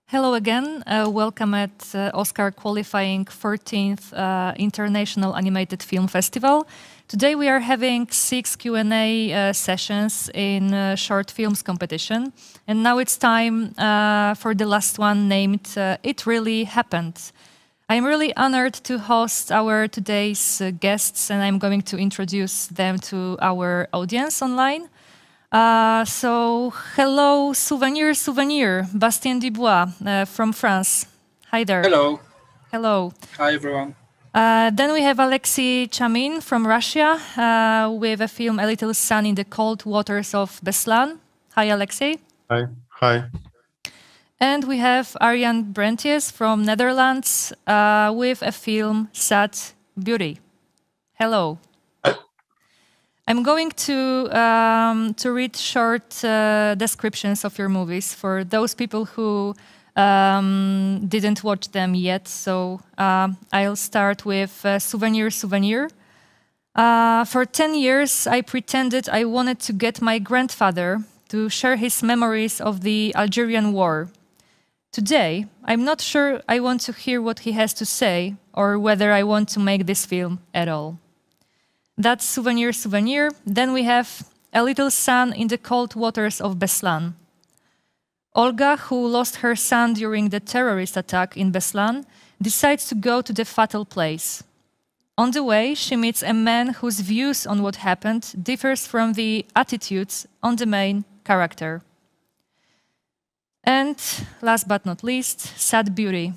Hello again. Welcome at Oscar qualifying 14th International Animated Film Festival. Today we are having 6 Q&A sessions in short films competition. And now it's time for the last one named It Really Happened. I'm really honored to host our today's guests, and I'm going to introduce them to our audience online. Hello, Souvenir, Bastien Dubois from France. Hi there. Hello. Hello. Hi, everyone. Then we have Alexey Chamin from Russia with a film A Little Sun in the Cold Waters of BESLAN. Hi, Alexey. Hi. Hi. And we have Arjan Brentjes from Netherlands with a film Sad Beauty. Hello. I'm going to read short descriptions of your movies for those people who didn't watch them yet. So I'll start with Souvenir. For 10 years, I pretended I wanted to get my grandfather to share his memories of the Algerian War. Today, I'm not sure I want to hear what he has to say or whether I want to make this film at all. That's Souvenir. Then we have A Little Sun in the Cold Waters of BESLAN. Olga, who lost her son during the terrorist attack in BESLAN, decides to go to the fatal place. On the way, she meets a man whose views on what happened differs from the attitudes on the main character. And last but not least, Sad Beauty.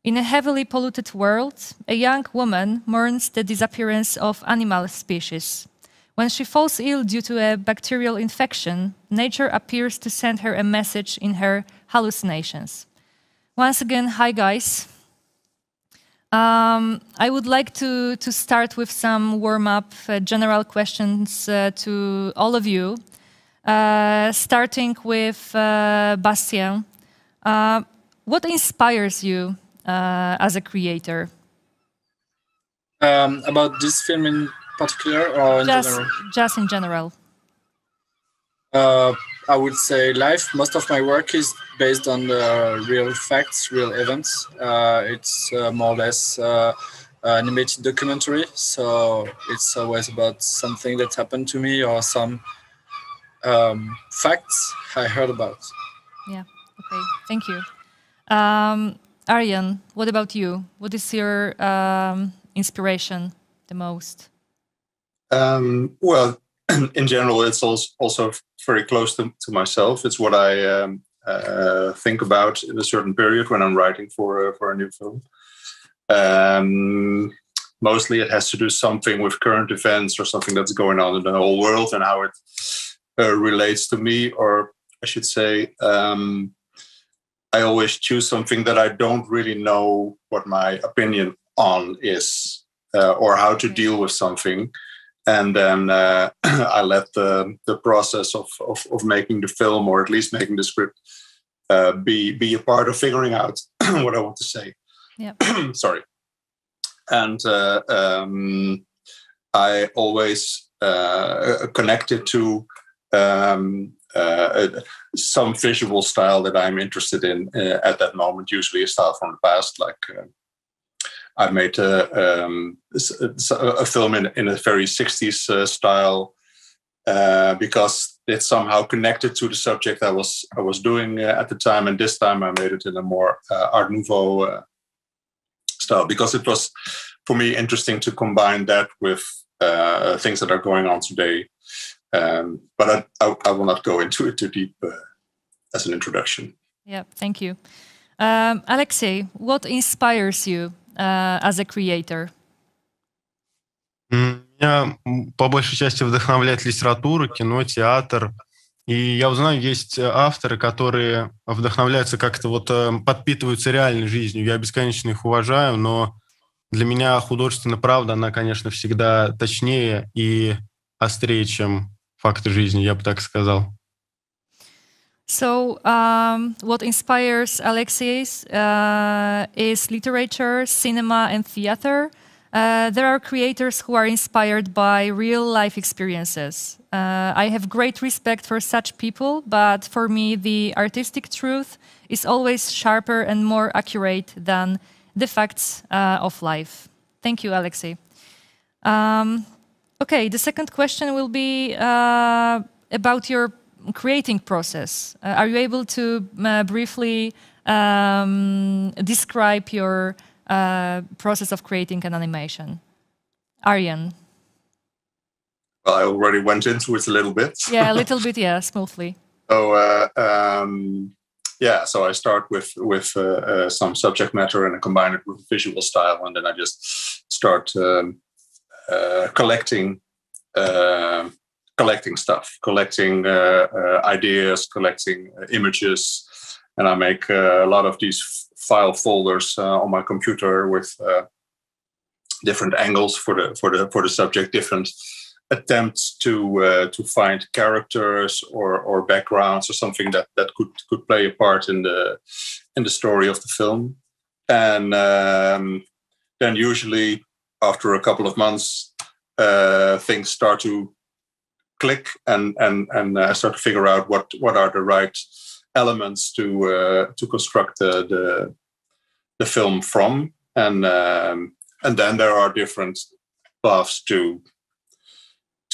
In a heavily polluted world, a young woman mourns the disappearance of animal species. When she falls ill due to a bacterial infection, nature appears to send her a message in her hallucinations. Once again, hi guys. I would like to start with some warm-up general questions to all of you, starting with Bastien. What inspires you as a creator? About this film in particular, or in general? Just in general. I would say life. Most of my work is based on real facts, real events. It's more or less animated documentary, so it's always about something that happened to me or some facts I heard about. Yeah, okay, thank you. Arjan, what about you? What is your inspiration the most? Well, in general, it's also very close to myself. It's what I think about in a certain period when I'm writing for a new film. Mostly it has to do something with current events or something that's going on in the whole world and how it relates to me, or I should say, I always choose something that I don't really know what my opinion on is or how to deal with something. And then I let the process of making the film, or at least making the script, be a part of figuring out what I want to say. Yeah. Sorry. And I always connected to some visual style that I'm interested in at that moment, usually a style from the past. Like I made a film in a very 60s style because it's somehow connected to the subject I was doing at the time. And this time I made it in a more Art Nouveau style, because it was, for me, interesting to combine that with things that are going on today. But I will not go into it too deep as an introduction. Yeah, thank you. Alexey, what inspires you as a creator? Меня по большей части вдохновляет литература, кино, театр. И я узнаю, есть авторы, которые вдохновляются как-то вот подпитываются реальной жизнью. Я бесконечно их уважаю, но для меня художественная правда, она, конечно, всегда точнее и острее, чем факты жизни, я бы так сказал. So, what inspires Alexey is literature, cinema, and theater. There are creators who are inspired by real-life experiences. I have great respect for such people, but for me, the artistic truth is always sharper and more accurate than the facts of life. Thank you, Alexey. Okay, the second question will be about your creating process. Are you able to briefly describe your process of creating an animation? Arjan. Well, I already went into it a little bit. Yeah, a little bit, yeah, smoothly. So, yeah, so I start with some subject matter and I combine it with visual style, and then I just start collecting stuff, collecting ideas, collecting images, and I make a lot of these file folders on my computer with different angles for the subject, different attempts to find characters or backgrounds or something that could play a part in the story of the film, and then usually after a couple of months things start to click and I start to figure out what are the right elements to construct the film from, and then there are different paths to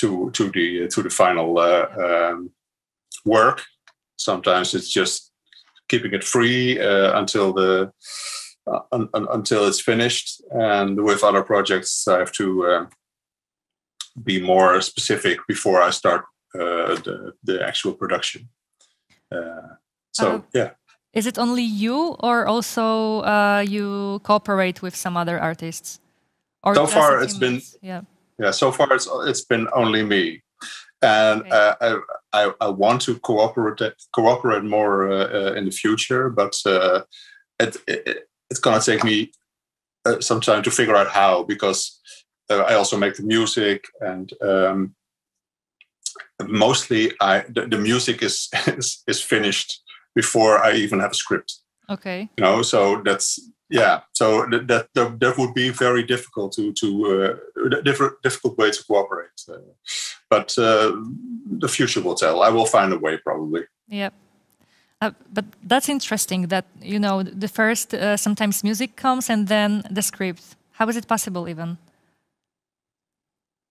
the final work. Sometimes it's just keeping it free until it's finished, and with other projects I have to be more specific before I start the actual production. Yeah. Is it only you, or also you cooperate with some other artists? Or so far it's been so far it's been only me, and okay. I want to cooperate more in the future, but it's gonna take me some time to figure out how, because I also make the music, and mostly the music is finished before I even have a script. Okay. You know, so that's so that would be very difficult to difficult way to cooperate. But the future will tell. I will find a way, probably. Yeah. But that's interesting that, you know, the first sometimes music comes and then the script. How is it possible even?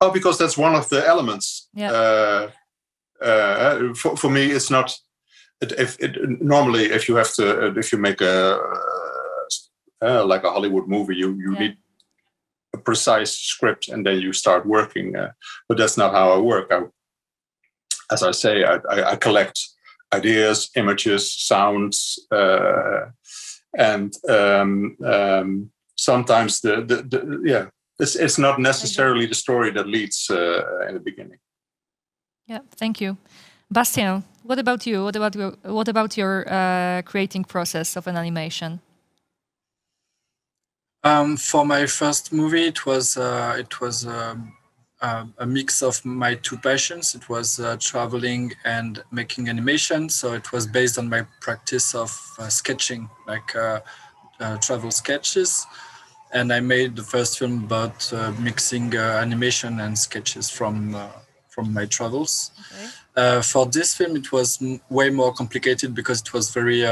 Oh, because that's one of the elements. Yeah. For me, it's not. Normally, if you have to, if you make like a Hollywood movie, you need a precise script and then you start working. But that's not how I work. As I say, I collect ideas, images, sounds, and sometimes it's not necessarily the story that leads in the beginning. Yeah, thank you. Bastien, what about you? What about your creating process of an animation? For my first movie, it was a mix of my two passions. It was traveling and making animation. So it was based on my practice of sketching, like travel sketches. And I made the first film about mixing animation and sketches from my travels. Okay. For this film, it was way more complicated because it was very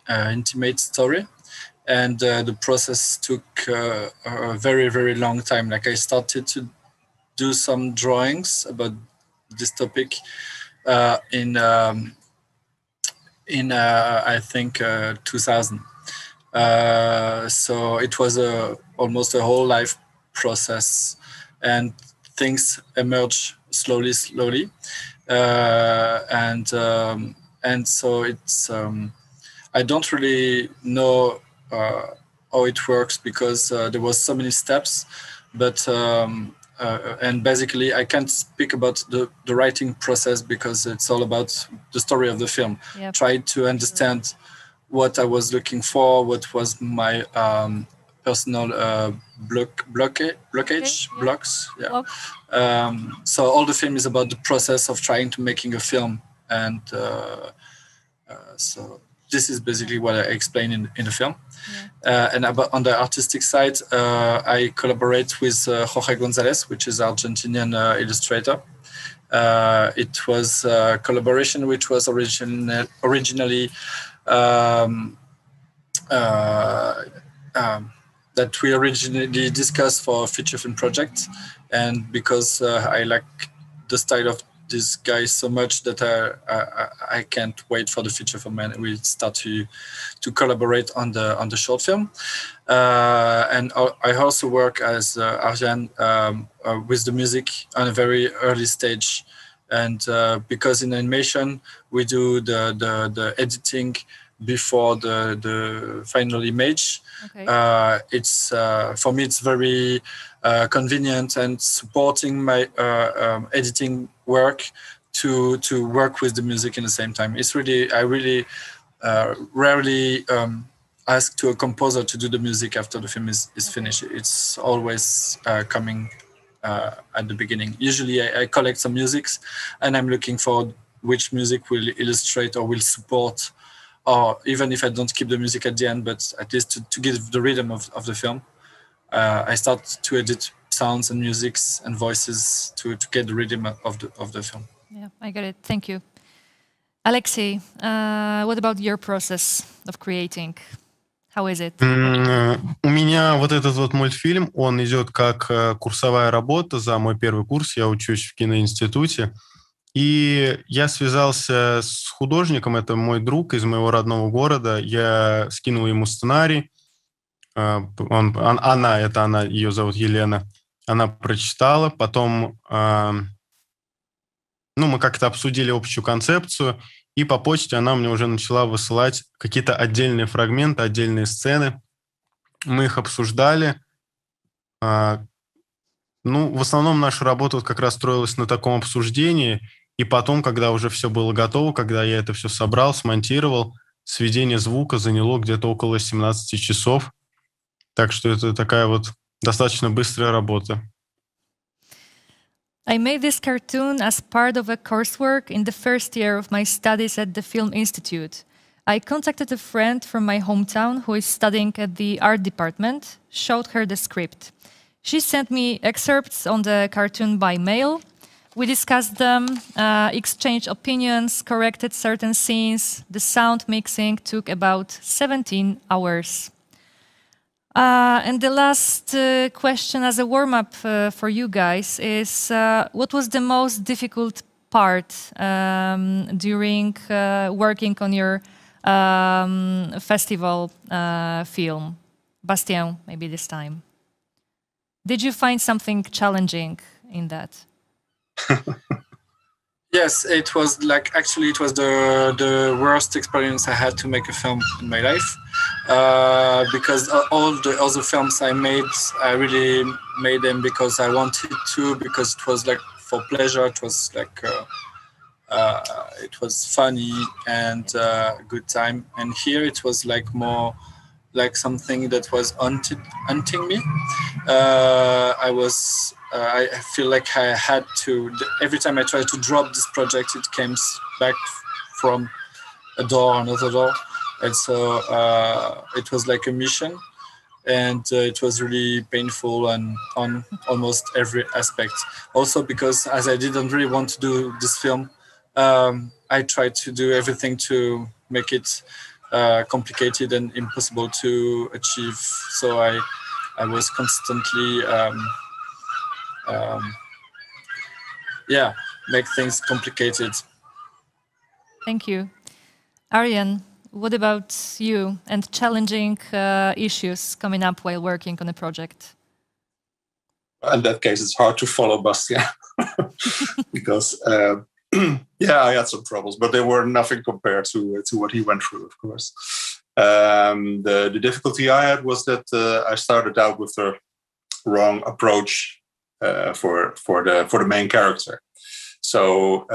intimate story. And the process took a very, very long time. Like I started to do some drawings about this topic in I think 2000. So it was almost a whole life process, and things emerge slowly. And so it's I don't really know how it works because there was so many steps, but and basically I can't speak about the writing process because it's all about the story of the film. Yep. Try to understand what I was looking for, what was my personal blocks. Yeah. So all the film is about the process of trying to making a film, and so this is basically what I explain in the film. And on the artistic side, I collaborate with Jorge Gonzalez, which is Argentinian illustrator. It was a collaboration which was originally that we originally discussed for a feature film project, and because I like the style of this guy so much that I can't wait for the feature film, and we start to collaborate on the short film. And I also work as Arjan with the music on a very early stage, and because in animation we do the editing before the final image. Okay. It's for me it's very convenient and supporting my editing work to work with the music in the same time. It's really I really rarely ask to a composer to do the music after the film is finished. It's always coming at the beginning. Usually I collect some musics and I'm looking for which music will illustrate or will support, or even if I don't keep the music at the end, but at least to give the rhythm of the film. I start to edit sounds and musics and voices to get the rhythm of the film. Yeah, I get it. Thank you. Alexey, what about your process of creating? How is it? У меня вот этот вот мультфильм, он идет как курсовая работа за мой первый курс. Я учусь в киноинституте. И я связался с художником, это мой друг из моего родного города. Я скинул ему сценарий. Она, ее зовут Елена. Она прочитала, потом мы как-то обсудили общую концепцию, и по почте она мне уже начала высылать какие-то отдельные фрагменты, отдельные сцены. Мы их обсуждали. В основном наша работа как раз строилась на таком обсуждении, и потом, когда уже все было готово, когда я это все собрал, смонтировал, сведение звука заняло где-то около 17 часов. Так что это такая вот достаточно быстрая работа. I made this cartoon as part of a coursework in the first year of my studies at the Film Institute. I contacted a friend from my hometown who is studying at the art department, showed her the script. She sent me excerpts on the cartoon by mail. We discussed them, exchanged opinions, corrected certain scenes. The sound mixing took about 17 hours. And the last question as a warm-up for you guys is, what was the most difficult part during working on your festival film? Bastien, maybe this time. Did you find something challenging in that? Yes, it was the worst experience I had to make a film in my life, because all the other films I really made them because I wanted to, because it was like for pleasure. It was like it was funny and a good time. And here it was like more like something that was hunting me. I feel like I had to, every time I tried to drop this project, it came back from another door. And so it was like a mission, and it was really painful and on almost every aspect. Also because as I didn't really want to do this film, I tried to do everything to make it complicated and impossible to achieve. So I was constantly make things complicated. Thank you. Arjan, what about you and challenging issues coming up while working on a project? In that case, it's hard to follow Bastien because I had some troubles, but they were nothing compared to what he went through, of course. The difficulty I had was that I started out with the wrong approach for the main character. So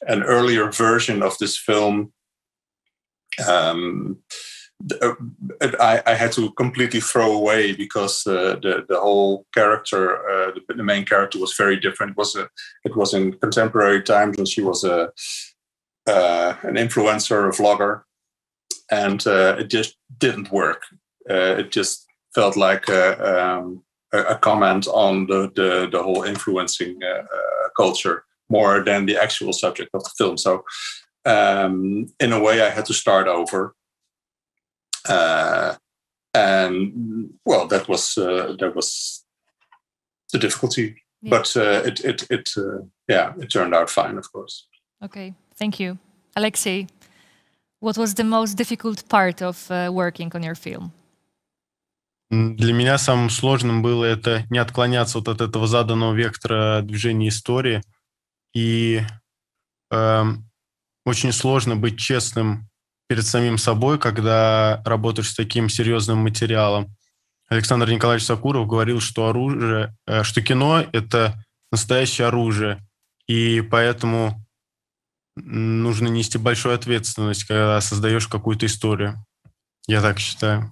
an earlier version of this film, I had to completely throw away because the whole character, the main character, was very different. It was in contemporary times, and she was an influencer, a vlogger, and it just didn't work. It just felt like a comment on the whole influencing culture more than the actual subject of the film. So in a way, I had to start over. And well, that was the difficulty. Yeah. But it turned out fine, of course. Okay, thank you. Alexey, what was the most difficult part of working on your film? Для меня самым сложным было это не отклоняться вот от этого заданного вектора движения истории. И очень сложно быть честным перед самим собой, когда работаешь с таким серьезным материалом. Александр Николаевич Сокуров говорил, что кино — это настоящее оружие, и поэтому нужно нести большую ответственность, когда создаешь какую-то историю. Я так считаю.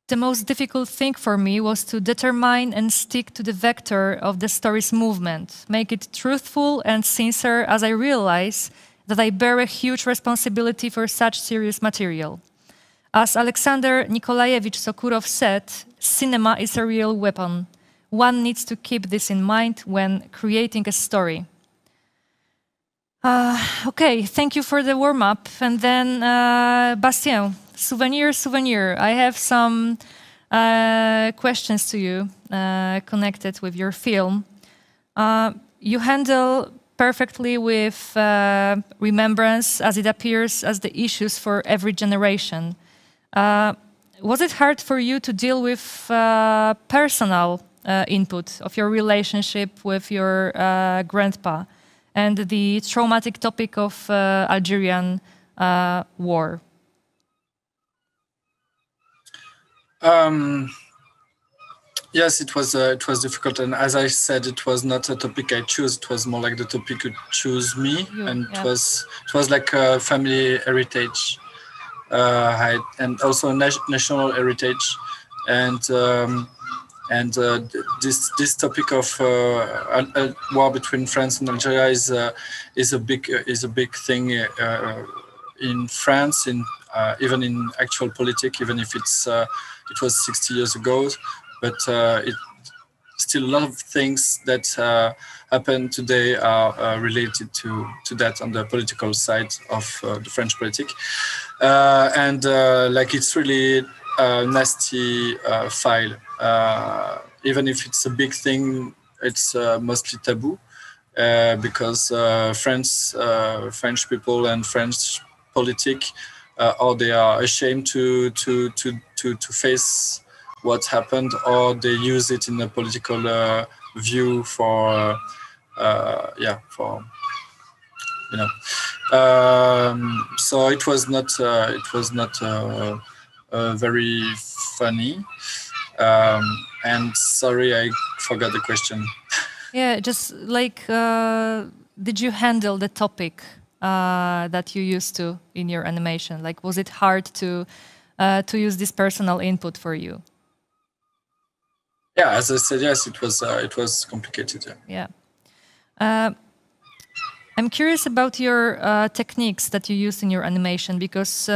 The most difficult thing for me was to determine and stick to the vector of the story's movement, make it truthful and sincere, as I realize that I bear a huge responsibility for such serious material. As Alexander Nikolaevich Sokurov said, cinema is a real weapon. One needs to keep this in mind when creating a story. Okay, thank you for the warm-up. And then, Bastien, Souvenir. I have some questions to you connected with your film. You handle perfectly with remembrance, as it appears as the issues for every generation. Was it hard for you to deal with personal input of your relationship with your grandpa and the traumatic topic of Algerian war? Yes, it was difficult, and as I said, it was not a topic I chose. It was more like the topic you choose me, and yeah. It was like a family heritage, and also national heritage, and this topic of a war between France and Algeria is a big thing in France, even in actual politics, even if it was 60 years ago. But still a lot of things that happen today are related to that on the political side of the French politics. And it's really a nasty file. Even if it's a big thing, it's mostly taboo because French people and French politics, or they are ashamed to face what happened, or they use it in a political view for so it was not very funny. And sorry, I forgot the question. Yeah, just like, did you handle the topic that you used to in your animation? Like, was it hard to use this personal input for you? Yeah, as I said, yes, it was complicated. Yeah. I'm curious about your techniques that you used in your animation, because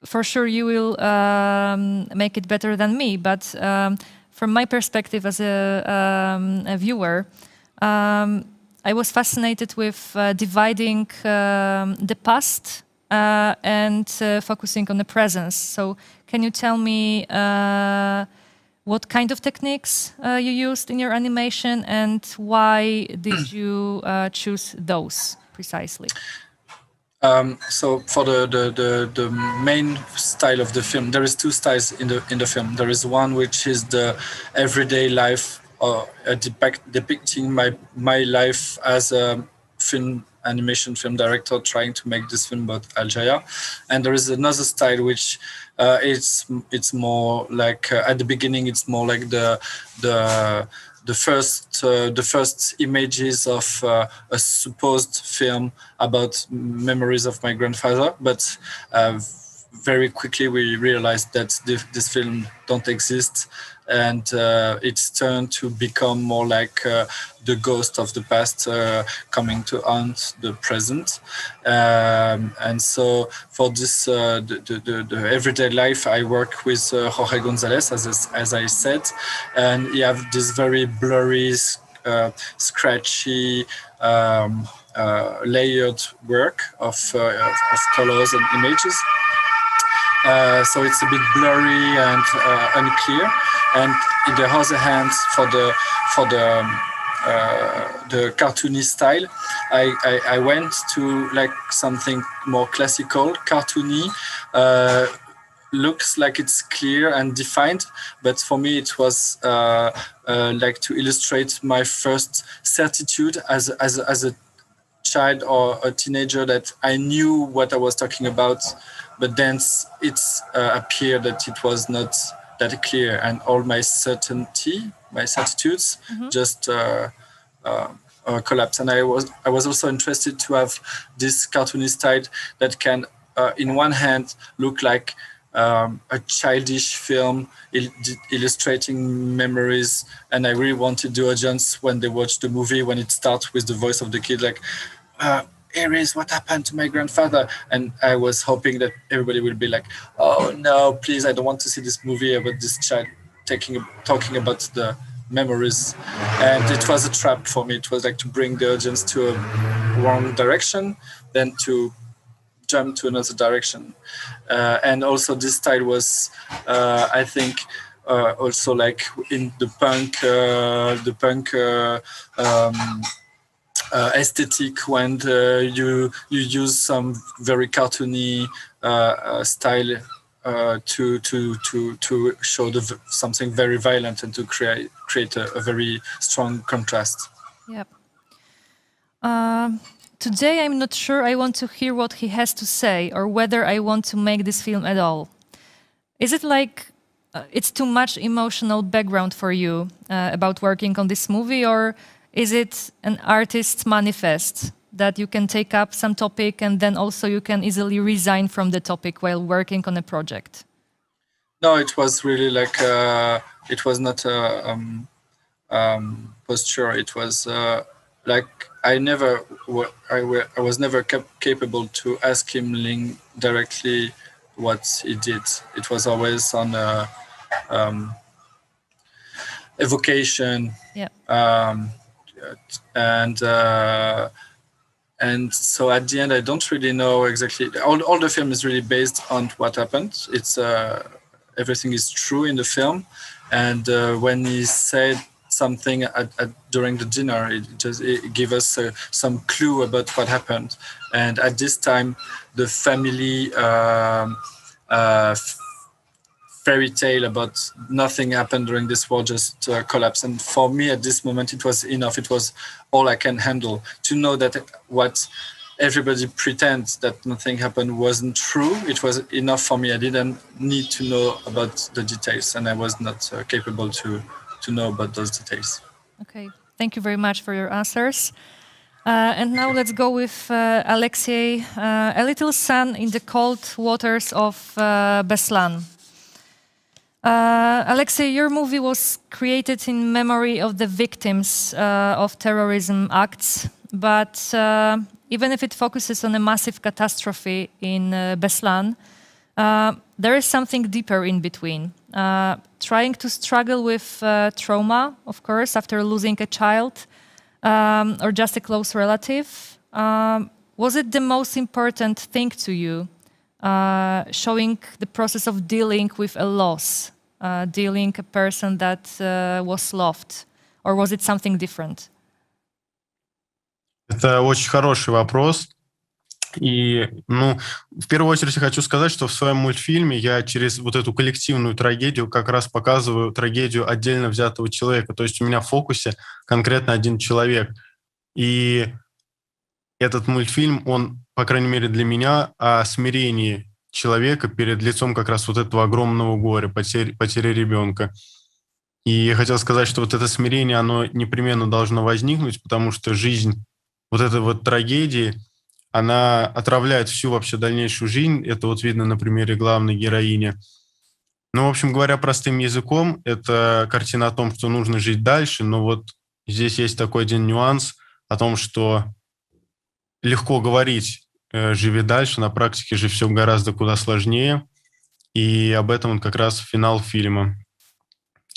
for sure you will make it better than me. But from my perspective as a viewer, I was fascinated with dividing the past and focusing on the present. So can you tell me what kind of techniques you used in your animation, and why did you choose those precisely? So for the main style of the film, there is two styles in the film. There is one which is the everyday life, depicting my life as a animation film director trying to make this film about Algeria, and there is another style which it's more like at the beginning it's more like the first images of a supposed film about memories of my grandfather, but very quickly we realized that this film don't exist, and it's turned to become more like the ghost of the past coming to haunt the present. And so for this, the everyday life, I work with Jorge Gonzalez, as I said, and you have this very blurry, scratchy, layered work of colors and images. So it's a bit blurry and unclear. And in the other hand, for the cartoony style, I went to like something more classical, cartoony. Looks like it's clear and defined, but for me it was like to illustrate my first certitude as a child or a teenager, that I knew what I was talking about, but then it's appeared that it was not that clear, and all my certitudes just collapsed. And I was also interested to have this cartoony style that can, in one hand, look like a childish film illustrating memories, and I really wanted the audience, when they watch the movie, when it starts with the voice of the kid, like, here is what happened to my grandfather, and I was hoping that everybody will be like, oh no, please, I don't want to see this movie about this child talking about the memories. And it was a trap for me. It was like to bring the audience to a wrong direction, then to jump to another direction. And also this style was, I think, also like in the punk aesthetic, when you use some very cartoony style to show something very violent, and to create a very strong contrast. Yep. Today I'm not sure I want to hear what he has to say, or whether I want to make this film at all. Is it like it's too much emotional background for you about working on this movie, or is it an artist's manifest that you can take up some topic and then also you can easily resign from the topic while working on a project? No, it was really like, it was not a posture. It was like I was never capable to ask him directly what he did. It was always on evocation. Yeah. And so at the end, I don't really know exactly. All the film is really based on what happened. It's everything is true in the film. And when he said something during the dinner, it gave us some clue about what happened. And at this time, the family fairy tale about nothing happened during this war just collapsed. And for me at this moment, it was enough. It was all I can handle, to know that what everybody pretends that nothing happened wasn't true. It was enough for me. I didn't need to know about the details, and I was not capable to know about those details. Okay, thank you very much for your answers. And now let's go with Alexey, A Little Sun in the Cold Waters of BESLAN. Alexey, your movie was created in memory of the victims of terrorism acts, but even if it focuses on a massive catastrophe in BESLAN, there is something deeper in between. Trying to struggle with trauma, of course, after losing a child or just a close relative. Was it the most important thing to you, showing the process of dealing with a loss, dealing a person that was loved, or was it something different? Это очень хороший вопрос. И, в первую очередь я хочу сказать, что в своем мультфильме я через вот эту коллективную трагедию как раз показываю трагедию отдельно взятого человека. То есть у меня в фокусе конкретно один человек. И этот мультфильм, он, по крайней мере для меня, о смирении человека перед лицом как раз вот этого огромного горя, потери ребенка. И я хотел сказать, что вот это смирение, оно непременно должно возникнуть, потому что жизнь вот этой вот трагедии, она отравляет всю вообще дальнейшую жизнь. Это вот видно на примере главной героини. Ну, в общем говоря, простым языком, это картина о том, что нужно жить дальше, но вот здесь есть такой один нюанс о том, что легко говорить «живи дальше», на практике же все гораздо куда сложнее, и об этом вот как раз финал фильма.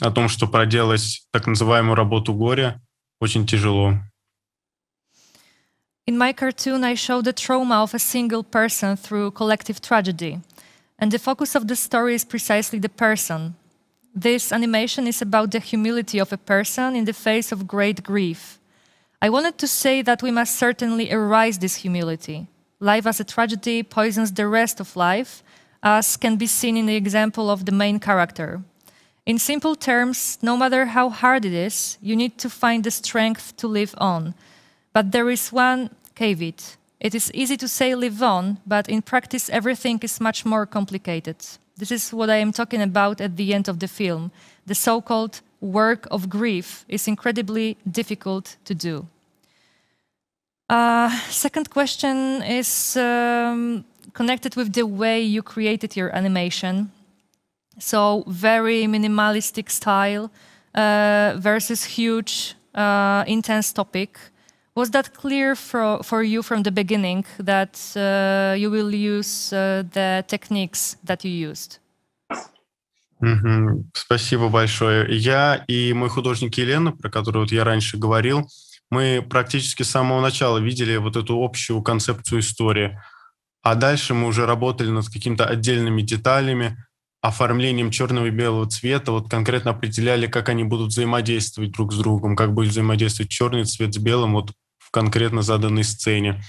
О том, что проделать так называемую работу горя очень тяжело. In my cartoon, I show the trauma of a single person through collective tragedy. And the focus of the story is precisely the person. This animation is about the humility of a person in the face of great grief. I wanted to say that we must certainly arise this humility. Life as a tragedy poisons the rest of life, as can be seen in the example of the main character. In simple terms, no matter how hard it is, you need to find the strength to live on. But there is one caveat. It is easy to say live on, but in practice everything is much more complicated. This is what I am talking about at the end of the film. The so-called work of grief is incredibly difficult to do. Second question is connected with the way you created your animation. So very minimalistic style versus huge, intense topic. Was that clear for you from the beginning that you will use the techniques that you used? Спасибо большое. Я и мой художник Елена, про которую вот я раньше говорил, мы практически с самого начала видели вот эту общую концепцию истории. А дальше мы уже работали над какими-то отдельными деталями, оформлением черного и белого цвета, вот конкретно определяли, как они будут взаимодействовать друг с другом, как будет взаимодействовать черный цвет с белым вот в конкретно заданной сцене.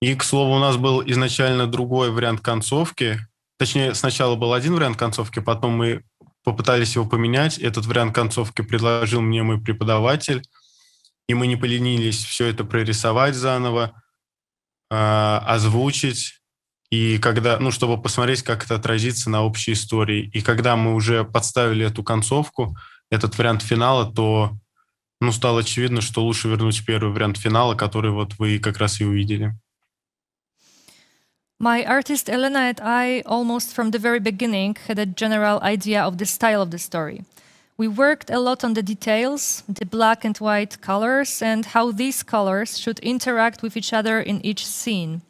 И, к слову, у нас был изначально другой вариант концовки. Точнее, сначала был один вариант концовки, потом мы попытались его поменять. Этот вариант концовки предложил мне мой преподаватель, и мы не поленились все это прорисовать заново, озвучить, и когда, ну, чтобы посмотреть, как это отразится на общей истории. И когда мы уже подставили эту концовку, этот вариант финала, то, ну, стало очевидно, что лучше вернуть первый вариант финала, который вот вы как раз и увидели. My artist Elena and I, almost from the very beginning, had a general idea of the style of the story. We worked a lot on the details, the black and white colors, and how these colors should interact with each other in each scene.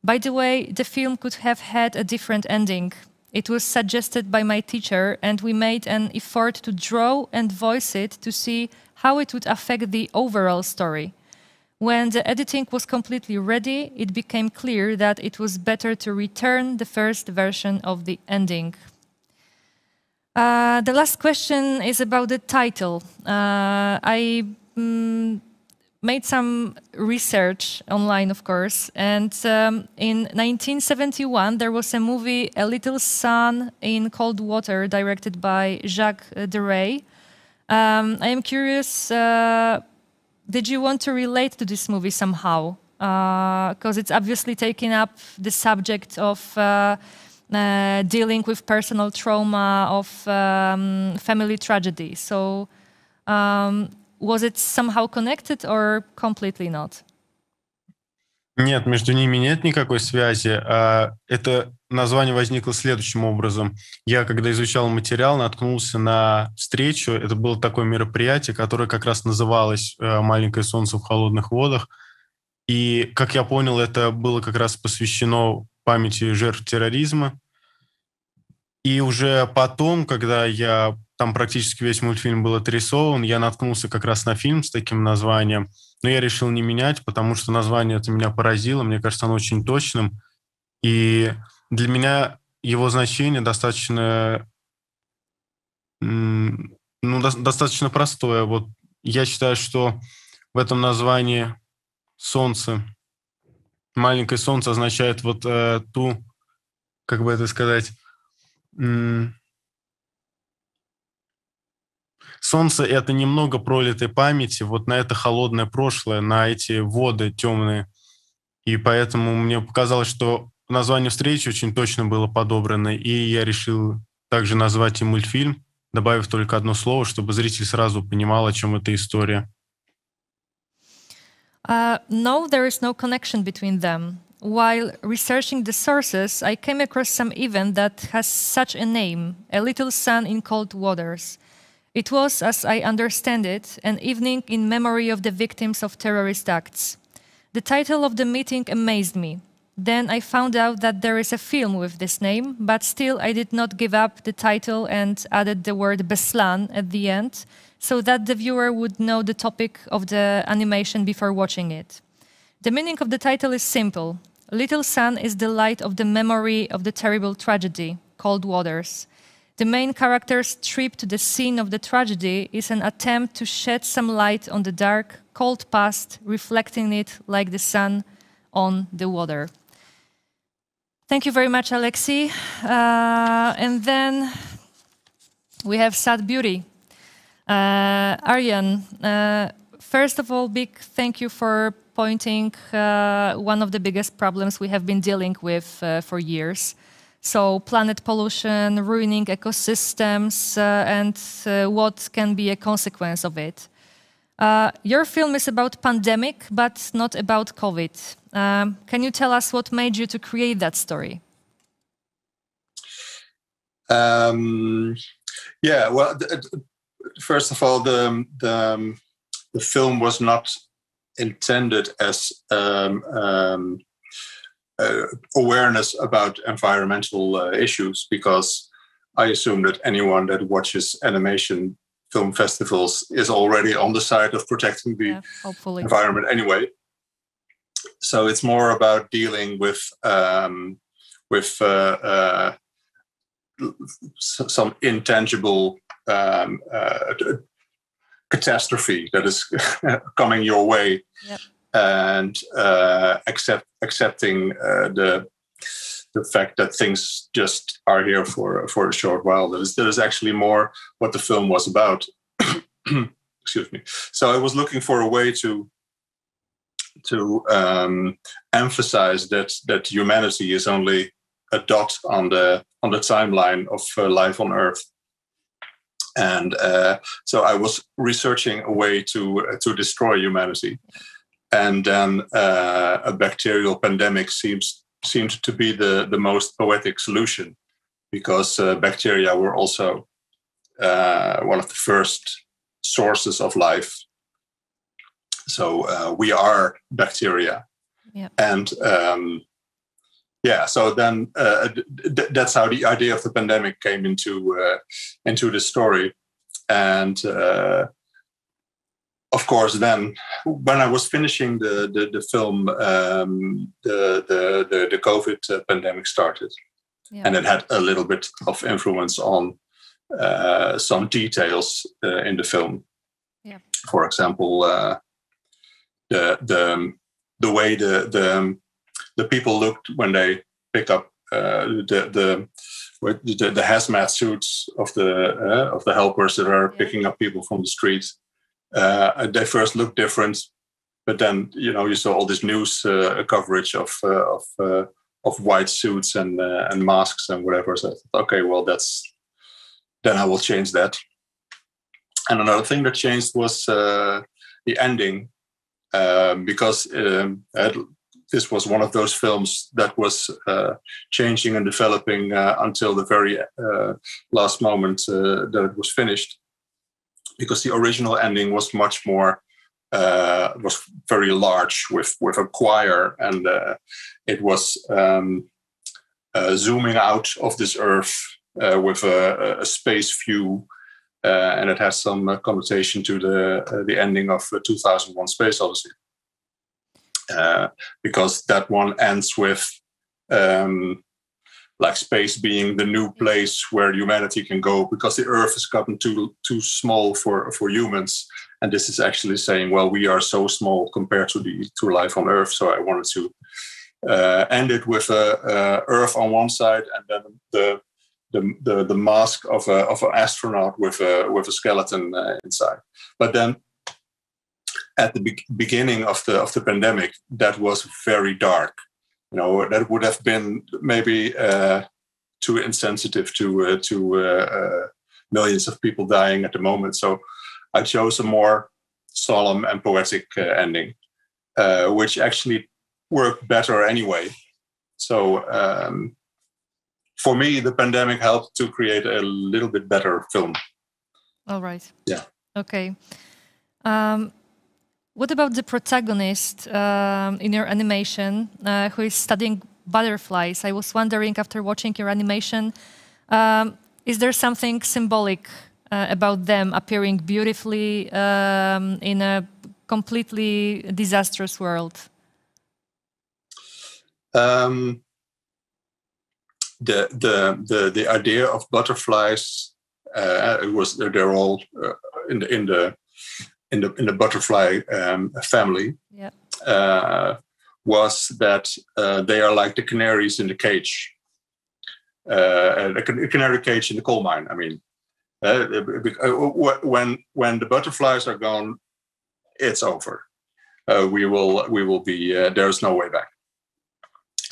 By the way, the film could have had a different ending. It was suggested by my teacher, and we made an effort to draw and voice it to see how it would affect the overall story. When the editing was completely ready, it became clear that it was better to return the first version of the ending. The last question is about the title. I made some research online, of course, and in 1971 there was a movie, A Little Sun in Cold Water, directed by Jacques Deray. I am curious, did you want to relate to this movie somehow? Because it's obviously taking up the subject of dealing with personal trauma, of family tragedy. So was it somehow connected or completely not? Нет, между ними нет никакой связи. Это название возникло следующим образом. Я, когда изучал материал, наткнулся на встречу. Это было такое мероприятие, которое как раз называлось «Маленькое солнце в холодных водах». И, как я понял, это было как раз посвящено памяти жертв терроризма. И уже потом, когда там практически весь мультфильм был отрисован, я наткнулся как раз на фильм с таким названием. Но я решил не менять, потому что название это меня поразило. Мне кажется, оно очень точным. И для меня его значение достаточно, достаточно простое. Вот я считаю, что в этом названии солнце, маленькое солнце означает вот ту, как бы это сказать, солнце — это немного пролитой памяти вот на это холодное прошлое, на эти воды темные. И поэтому мне показалось, что название встречи очень точно было подобрано, и я решил также назвать и мультфильм, добавив только одно слово, чтобы зритель сразу понимал, о чем эта история. No, there is no connection between them. While researching the sources, I came across some event that has such a name, A Little Sun in Cold Waters. It was, as I understand it, an evening in memory of the victims of terrorist acts. The title of the meeting amazed me. Then I found out that there is a film with this name, but still I did not give up the title and added the word BESLAN at the end, so that the viewer would know the topic of the animation before watching it. The meaning of the title is simple. Little Sun is the light of the memory of the terrible tragedy, Cold Waters. The main character's trip to the scene of the tragedy is an attempt to shed some light on the dark, cold past, reflecting it like the sun on the water. Thank you very much, Alexey. And then we have Sad Beauty. Arjan, first of all, big thank you for pointing one of the biggest problems we have been dealing with for years. So planet pollution, ruining ecosystems, and what can be a consequence of it. Your film is about pandemic, but not about COVID. Can you tell us what made you to create that story? Yeah, well, first of all, the film was not intended as awareness about environmental issues, because I assume that anyone that watches animation film festivals is already on the side of protecting the environment anyway. So it's more about dealing with some intangible catastrophe that is coming your way. Yep. And accepting the fact that things just are here for a short while. That is actually more what the film was about. Excuse me. So I was looking for a way to emphasize that humanity is only a dot on the timeline of life on Earth. And so I was researching a way to destroy humanity. And then a bacterial pandemic seemed to be the most poetic solution, because bacteria were also one of the first sources of life. So we are bacteria. Yeah. And so then that's how the idea of the pandemic came into the story. And of course, then when I was finishing the film, the COVID pandemic started, and it had a little bit of influence on some details in the film. Yeah. For example, the way the people looked when they pick up the hazmat suits of the helpers that are picking up people from the street. They first looked different, but then you saw all this news coverage of white suits and masks and whatever. So I thought, okay, well then I will change that. And another thing that changed was the ending, because this was one of those films that was changing and developing until the very last moment that it was finished. Because the original ending was much more, was very large with a choir, and it was zooming out of this Earth with a space view, and it has some connotation to the ending of 2001: Space Odyssey, because that one ends with like space being the new place where humanity can go, because the Earth has gotten too small for humans. And this is actually saying, well, we are so small compared to life on Earth. So I wanted to end it with Earth on one side, and then the mask of an astronaut with a skeleton inside. But then at the beginning of the pandemic, that was very dark. That would have been maybe too insensitive to millions of people dying at the moment. So I chose a more solemn and poetic ending. which actually work better anyway. So for me, the pandemic helped to create a little bit better film. All right. Yeah. Okay. What about the protagonist in your animation who is studying butterflies? I was wondering, after watching your animation, is there something symbolic about them appearing beautifully in a completely disastrous world? The idea of butterflies they're all in the butterfly family. Yeah. Was that they are like the canaries in the cage, a canary cage in the coal mine. I mean, when the butterflies are gone, it's over. We will be there's no way back.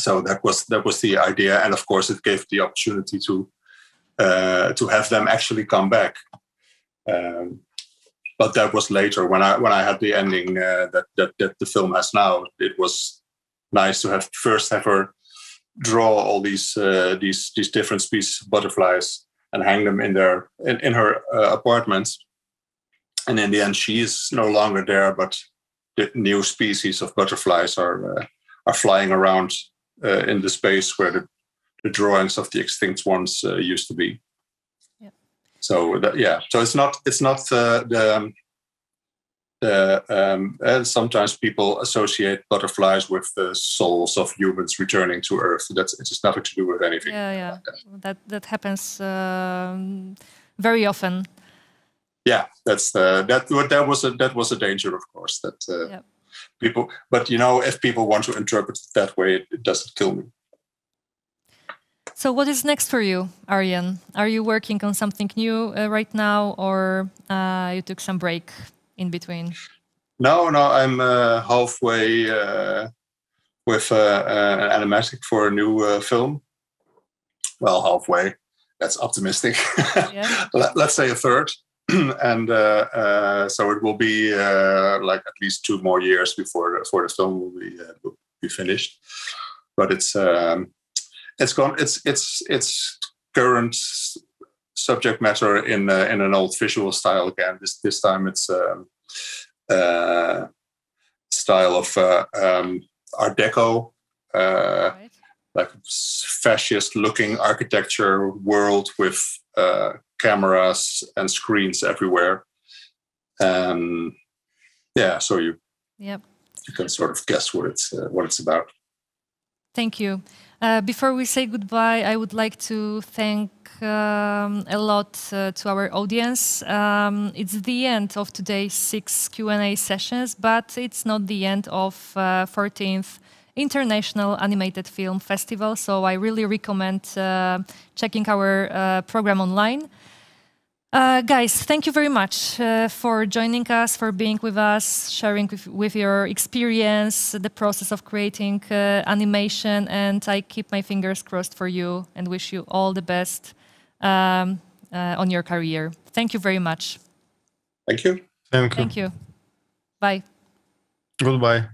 So that was the idea, and of course it gave the opportunity to have them actually come back. But that was later when I had the ending that the film has now. It was nice to have her draw all these different species of butterflies and hang them in her apartment. And in the end, she is no longer there, but the new species of butterflies are flying around in the space where the drawings of the extinct ones used to be. Yeah. So so it's not sometimes people associate butterflies with the souls of humans returning to Earth. It has nothing to do with anything. Yeah. That happens very often. Yeah, that was a danger, of course. That people, but if people want to interpret it that way, it doesn't kill me. So what is next for you, Arjan? Are you working on something new right now, or you took some break in between? No, I'm halfway with an animatic for a new film. Well, halfway. That's optimistic. Yeah. Let's say a third. And so it will be like at least 2 more years before the film will be finished. But it's current subject matter in an old visual style again. This time it's style of Art Deco, right. Like fascist-looking architecture world with cameras and screens everywhere. So you can sort of guess what it's about. Thank you. Before we say goodbye, I would like to thank a lot to our audience. It's the end of today's 6 Q&A sessions, but it's not the end of 14th International Animated Film Festival. So I really recommend checking our program online. Guys, thank you very much for joining us, for being with us, sharing with your experience, the process of creating animation, and I keep my fingers crossed for you and wish you all the best on your career. Thank you very much. Thank you. Thank you. Bye. Goodbye.